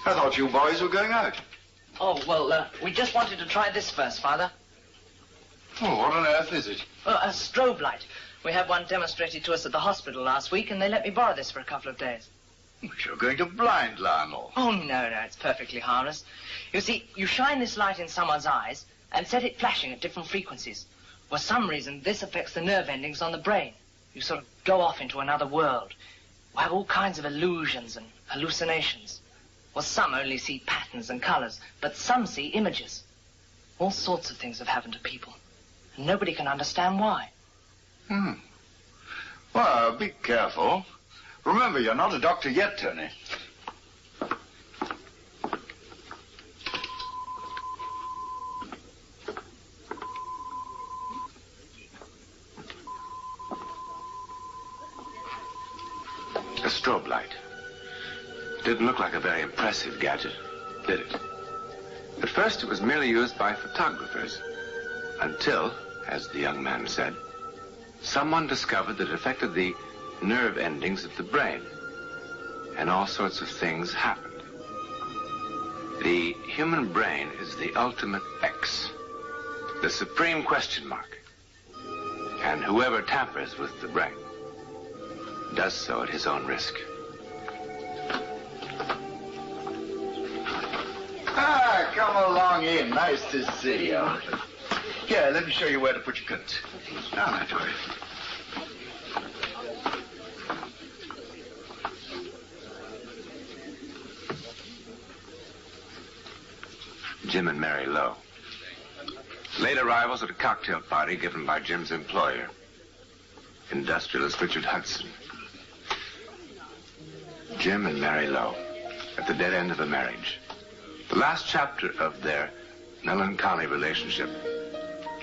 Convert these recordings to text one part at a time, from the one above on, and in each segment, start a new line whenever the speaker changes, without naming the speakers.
I thought you boys were going out.
Oh, well, we just wanted to try this first, Father.
Oh, what on earth is it?
A strobe light. We had one demonstrated to us at the hospital last week, and they let me borrow this for a couple of days.
But you're going to blind Lionel.
Oh, no, it's perfectly harmless. You see, you shine this light in someone's eyes and set it flashing at different frequencies. For some reason, this affects the nerve endings on the brain. You sort of go off into another world. You have all kinds of illusions and hallucinations. Well, some only see patterns and colors, but some see images. All sorts of things have happened to people, and nobody can understand why.
Well, be careful. Remember, you're not a doctor yet, Tony.
A strobe light. Didn't look like a very impressive gadget, did it? At first, it was merely used by photographers, until, as the young man said, someone discovered that it affected the nerve endings of the brain, and all sorts of things happened. The human brain is the ultimate X, the supreme question mark, and whoever tampers with the brain does so at his own risk.
Ah, come along in. Nice to see you. Here, let me show you where to put your coats. Down that way.
Jim and Mary Lowe. Late arrivals at a cocktail party given by Jim's employer, industrialist Richard Hudson. Jim and Mary Lowe, at the dead end of a marriage. The last chapter of their melancholy relationship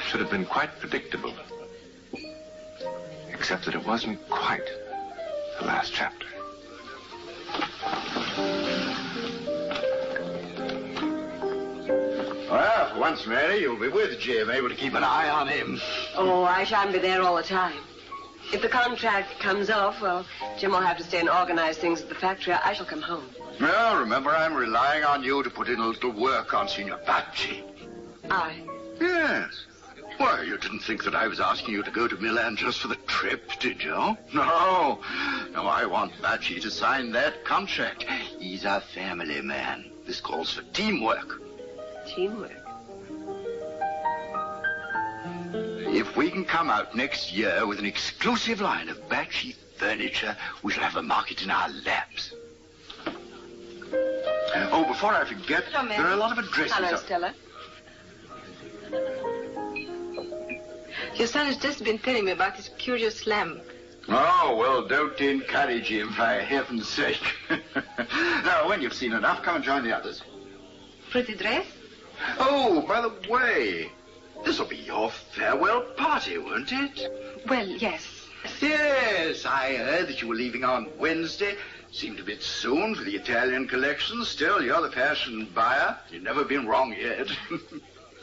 should have been quite predictable, except that it wasn't quite the last chapter.
Well, for once, Mary, you'll be with Jim, able to keep an eye on him.
Oh, I shan't be there all the time. If the contract comes off, well, Jim will have to stay and organize things at the factory. I shall come home.
Well, remember, I'm relying on you to put in a little work on Signor Bacci.
I?
Yes. Why, you didn't think that I was asking you to go to Milan just for the trip, did you? No. No, I want Bacci to sign that contract. He's a family man. This calls for teamwork.
Teamwork?
If we can come out next year with an exclusive line of Bacci furniture, we shall have a market in our laps. Oh, before I forget,
Hello,
there are a lot of addresses.
Hello, Stella. Your son has just been telling me about this curious lamp.
Oh, well, don't encourage him, for heaven's sake. Now, when you've seen enough, come and join the others.
Pretty dress?
Oh, by the way, this'll be your farewell party, won't it?
Well, yes.
Yes, I heard that you were leaving on Wednesday. Seemed a bit soon for the Italian collection. Still, you're the fashion buyer. You've never been wrong yet.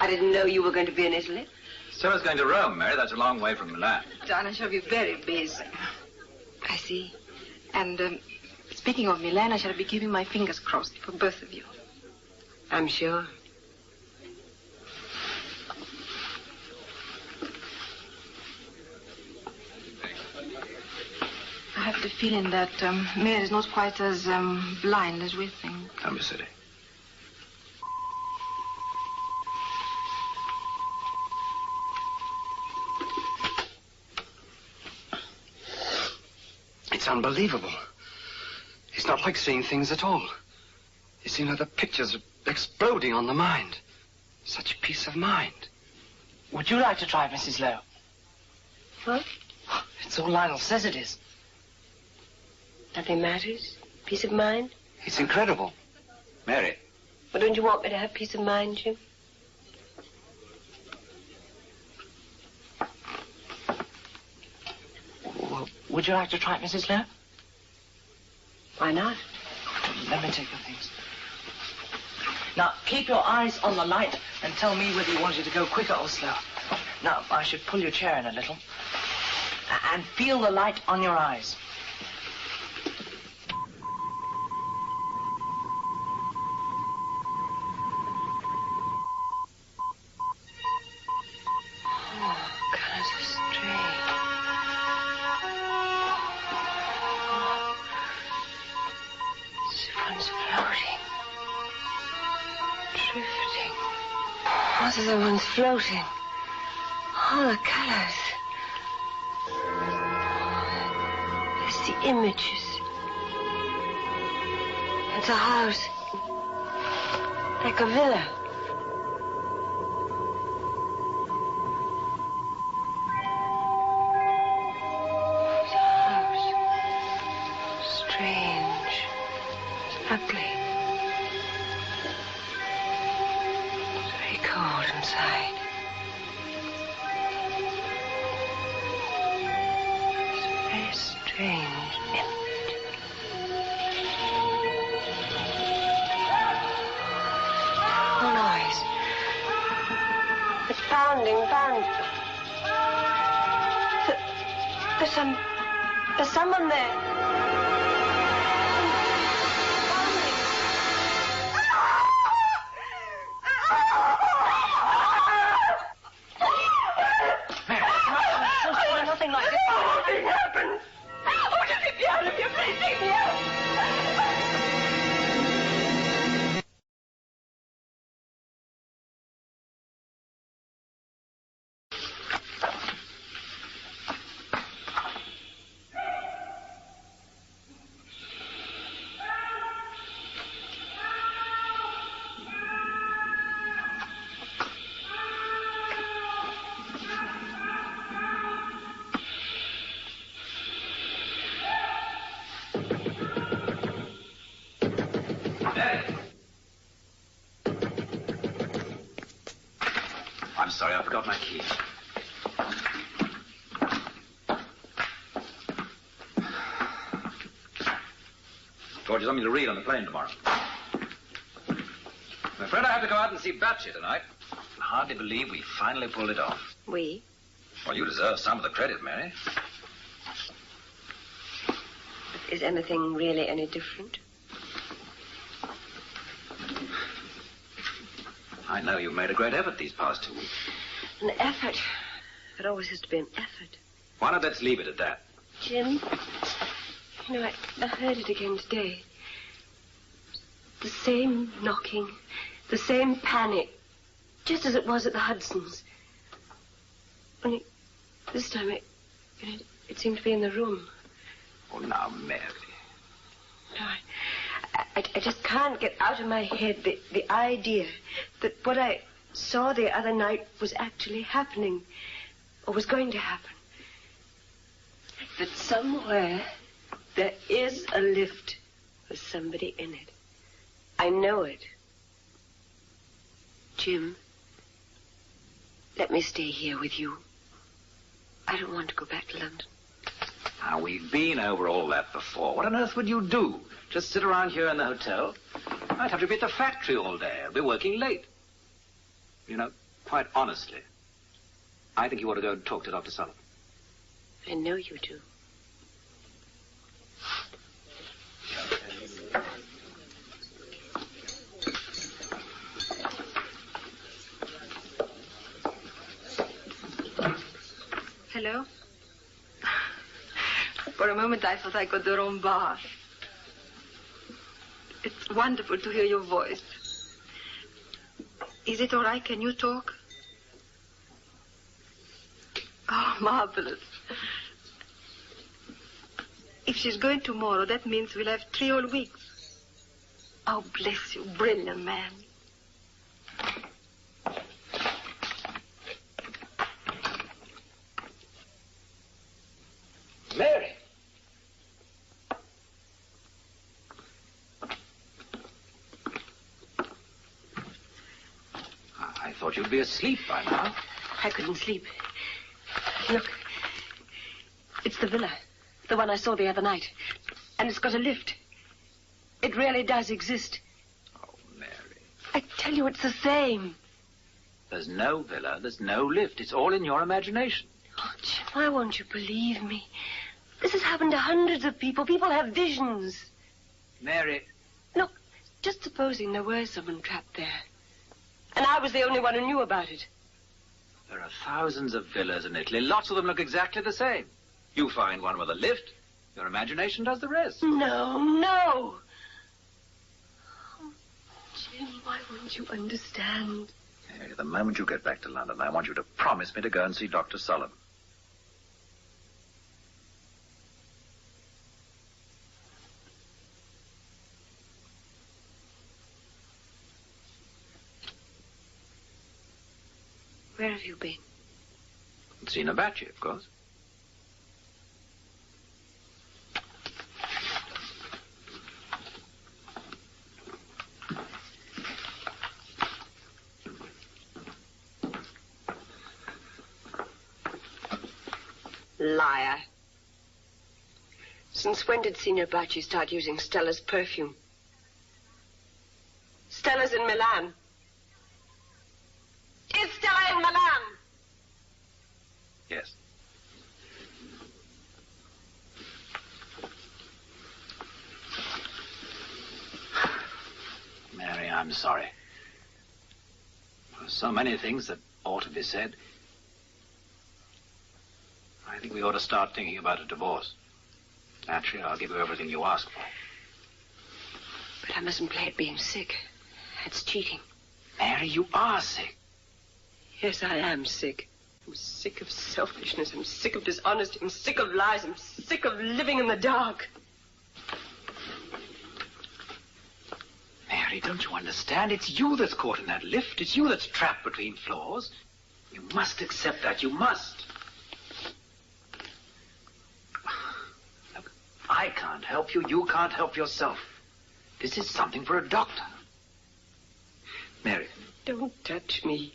I didn't know you were going to be in Italy.
Stella's going to Rome, Mary. That's a long way from Milan.
John, I shall be very busy. I see. And speaking of Milan, I shall be keeping my fingers crossed for both of you. I'm sure. I have the feeling that Mary is not quite as blind as we think.
Don't be silly.
It's unbelievable. It's not like seeing things at all. You see, the pictures are exploding on the mind. Such peace of mind.
Would you like to try it, Mrs. Lowe?
What?
It's all Lionel says it is.
Nothing matters? Peace of mind?
It's incredible. Mary.
Well, don't you want me to have peace of mind, Jim?
Well, would you like to try it, Mrs. Lowe?
Why not?
Let me take your things. Now, keep your eyes on the light and tell me whether you want it to go quicker or slower. Now, I should pull your chair in a little. And feel the light on your eyes.
Both of the ones floating. All the colors. It's the images. It's a house. Like a villa. It's a house. Strange. Ugly. It's very cold inside. It's very strange. Empty. No noise. It's pounding. There's someone there.
Nothing like this.
Nothing happened. Oh, just get me out of here, please. Take me out.
I'm sorry, I forgot my keys. Told you something to read on the plane tomorrow. I'm afraid I have to go out and see Batchy tonight. I can hardly believe we finally pulled it off.
We?
Well, you deserve some of the credit, Mary.
Is anything really any different?
I know you've made a great effort these past 2 weeks.
An effort. There always has to be an effort.
Why not let's leave it at that?
Jim, you know, I heard it again today. The same knocking, the same panic, just as it was at the Hudsons. Only this time it seemed to be in the room.
Oh, now, Mary.
No, I just can't get out of my head the idea that what I saw the other night was actually happening, or was going to happen. That somewhere there is a lift with somebody in it. I know it. Jim, let me stay here with you. I don't want to go back to London.
Now, we've been over all that before. What on earth would you do? Just sit around here in the hotel? I'd have to be at the factory all day. I'd be working late. You know, quite honestly, I think you ought to go and talk to Dr. Soule.
I know you do. Hello? For a moment, I thought I got the wrong bar. It's wonderful to hear your voice. Is it all right? Can you talk? Oh, marvelous. If she's going tomorrow, that means we'll have 3 whole weeks. Oh, bless you. Brilliant man.
Mary! I thought you'd be asleep by now.
I couldn't sleep. Look. It's the villa. The one I saw the other night. And it's got a lift. It really does exist.
Oh, Mary.
I tell you, it's the same.
There's no villa, there's no lift. It's all in your imagination.
Oh, Jim, why won't you believe me? This has happened to hundreds of people. People have visions.
Mary.
Look, just supposing there were someone trapped there. And I was the only one who knew about it.
There are thousands of villas in Italy. Lots of them look exactly the same. You find one with a lift, your imagination does the rest.
No. Oh, Jim, why won't you understand?
Mary, the moment you get back to London, I want you to promise me to go and see Dr. Soule.
Where have you been?
Seen Abachi, of course.
Liar. Since when did Signor Bacci start using Stella's perfume? Stella's in Milan. Is Stella in Milan?
Yes. Mary, I'm sorry. There's so many things that ought to be said. I think we ought to start thinking about a divorce. Naturally, I'll give you everything you ask for.
But I mustn't play at being sick. That's cheating.
Mary, you are sick.
Yes, I am sick. I'm sick of selfishness. I'm sick of dishonesty. I'm sick of lies. I'm sick of living in the dark.
Mary, don't you understand? It's you that's caught in that lift. It's you that's trapped between floors. You must accept that. You must. Look, I can't help you. You can't help yourself. This is something for a doctor. Mary.
Don't touch me.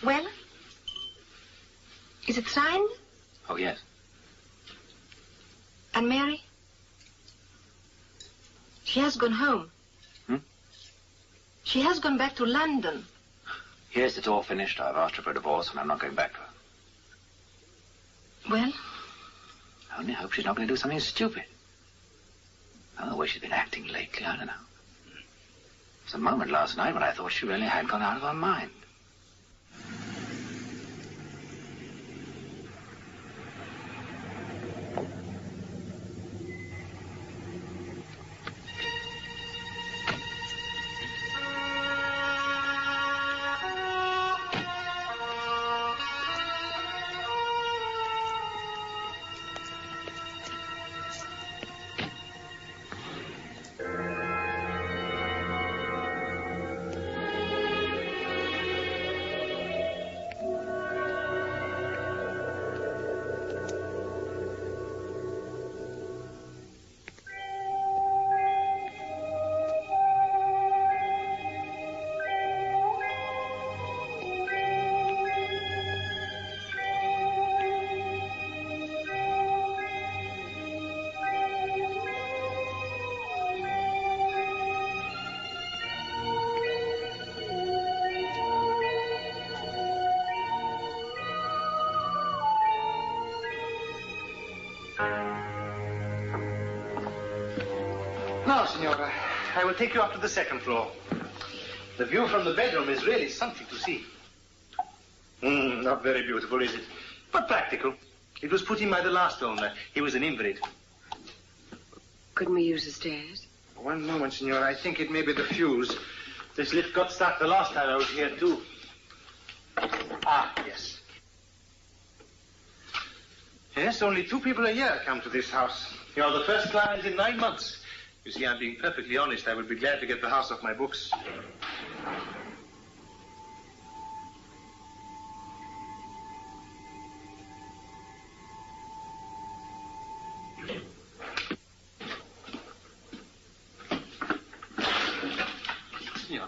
Well? Is it signed?
Oh, yes.
And Mary? She has gone home. She has gone back to London.
Yes, it's all finished. I've asked her for a divorce, and I'm not going back to her.
Well?
I only hope she's not going to do something stupid. Oh, the way she's been acting lately, I don't know. There was a moment last night when I thought she really had gone out of her mind.
Now, Signora, I will take you up to the second floor. The view from the bedroom is really something to see. Not very beautiful, is it? But practical. It was put in by the last owner. He was an invalid.
Couldn't we use the stairs?
One moment, Signora. I think it may be the fuse. This lift got stuck the last time I was here, too. Ah, yes. Yes, only 2 people a year come to this house. You're the first client in 9 months. You see, I'm being perfectly honest. I would be glad to get the house off my books. Signor.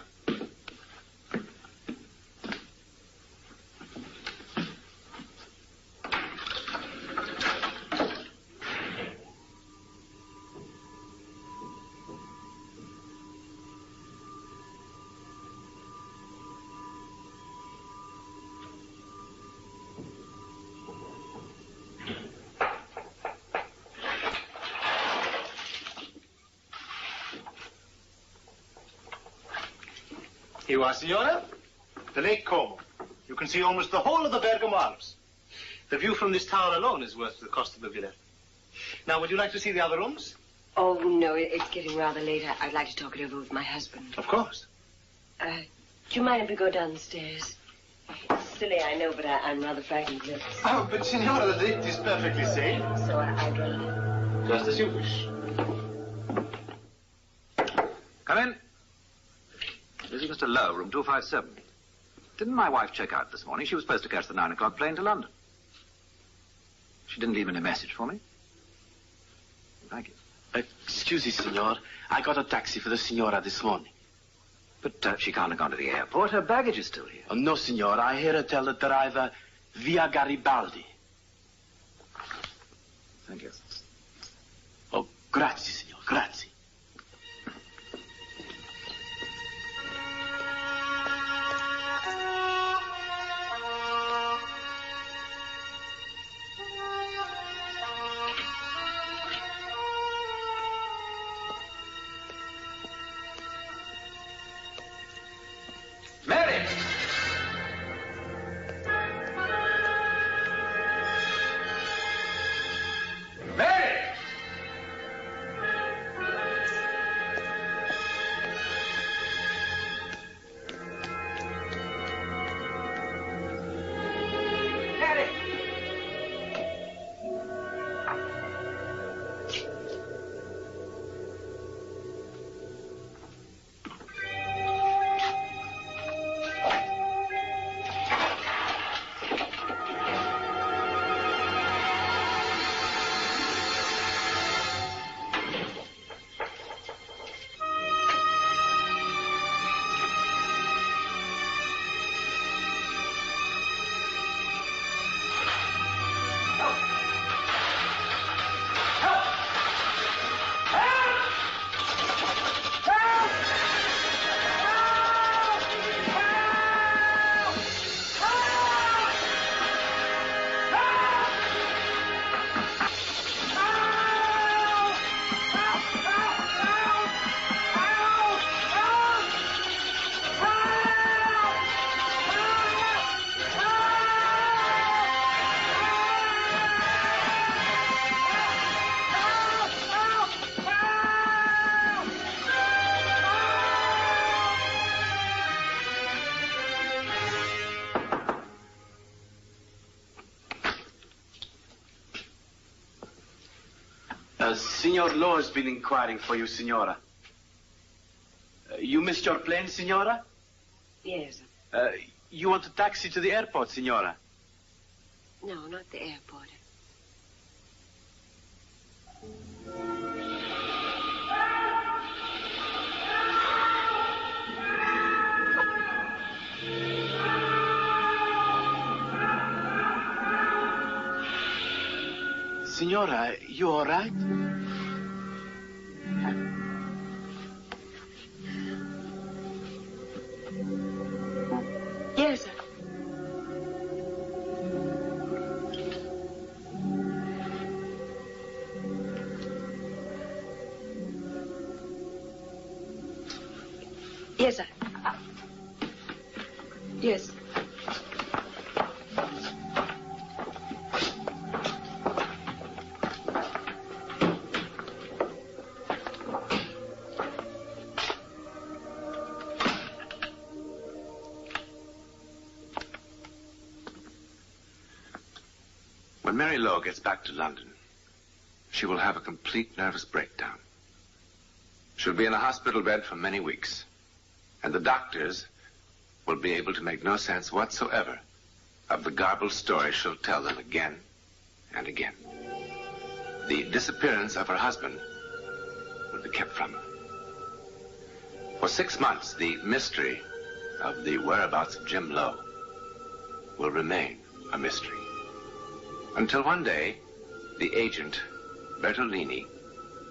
Here you are, Signora. The Lake Como. You can see almost the whole of the Bergamo Alps. The view from this tower alone is worth the cost of the villa. Now, would you like to see the other rooms?
Oh, no, it's getting rather late. I'd like to talk it over with my husband.
Of course.
Do you mind if we go downstairs? It's silly, I know, but I'm rather frightened.
Oh, but, Signora, the lift is perfectly safe.
So I'd rather...
Just as you wish.
Come in. This is Mr. Lowe, room 257. Didn't my wife check out this morning? She was supposed to catch the 9 o'clock plane to London. She didn't leave any message for me. Thank you.
Excuse me, Signor. I got a taxi for the Signora this morning.
But she can't have gone to the airport. Her baggage is still here.
Oh, no, Signor. I hear her tell the driver via Garibaldi.
Thank you.
Oh, grazie, Signor. Grazie.
Mary! Mary! Mary!
Signor Lowe has been inquiring for you, Signora. You missed your plane, Signora?
Yes.
You want a taxi to the airport, Signora?
No, not the airport.
Signora, you all right?
Yes, sir. Yes, sir. Yes.
When Mary Lowe gets back to London, she will have a complete nervous breakdown. She'll be in a hospital bed for many weeks, and the doctors will be able to make no sense whatsoever of the garbled story she'll tell them again and again. The disappearance of her husband will be kept from her. For 6 months, the mystery of the whereabouts of Jim Lowe will remain a mystery. Until one day, the agent, Bertolini,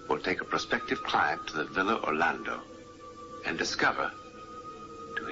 will take a prospective client to the Villa Orlando and discover